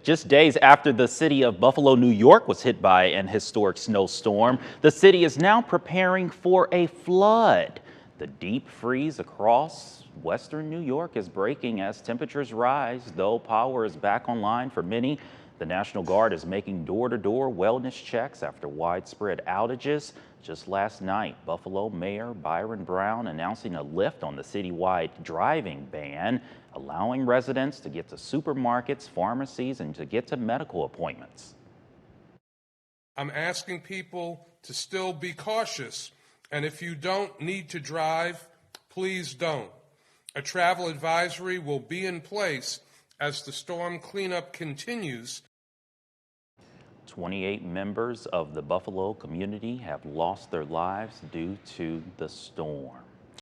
Just days after the city of Buffalo, New York was hit by an historic snowstorm, the city is now preparing for a flood. The deep freeze across western New York is breaking as temperatures rise, though power is back online for many. The National Guard is making door-to-door wellness checks after widespread outages. Just last night, Buffalo Mayor Byron Brown announcing a lift on the citywide driving ban, allowing residents to get to supermarkets, pharmacies, and to get to medical appointments. I'm asking people to still be cautious, and if you don't need to drive, please don't. A travel advisory will be in place as the storm cleanup continues. 28 members of the Buffalo community have lost their lives due to the storm.